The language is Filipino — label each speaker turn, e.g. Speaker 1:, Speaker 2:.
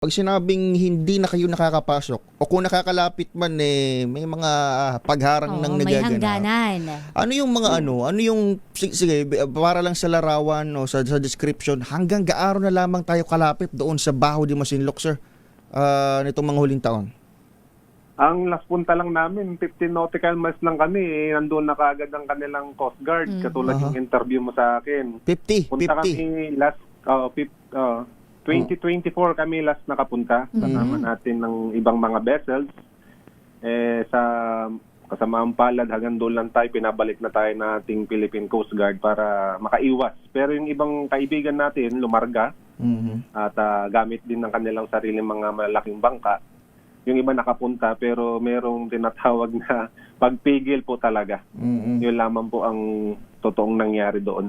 Speaker 1: Pag sinabing hindi na kayo nakakapasok o kung nakakalapit man may mga pagharang ng
Speaker 2: May
Speaker 1: nagaganap.
Speaker 2: hangganan.
Speaker 1: Ano yung mga ano yung sige para lang sa larawan o sa description, hanggang gaano na lamang tayo kalapit doon sa Baho de Masinloc, sir? Nitong mga huling taon.
Speaker 3: Ang last punta lang namin, 15 nautical miles lang kami. Nandoon na kaagad ang kanilang Coast Guard. Katulad yung interview mo sa akin.
Speaker 1: 50.
Speaker 3: Punta kami last 2024 kami last nakapunta. Kasama natin ng ibang mga vessels. Sa kasamaang palad, hanggang doon lang tayo, pinabalik na tayo na ating Philippine Coast Guard para makaiwas. Pero yung ibang kaibigan natin, lumarga at gamit din ng kanilang sariling mga malaking bangka. Yung iba nakapunta pero merong tinatawag na pagpigil po talaga. Yun lamang po ang totoong nangyari doon.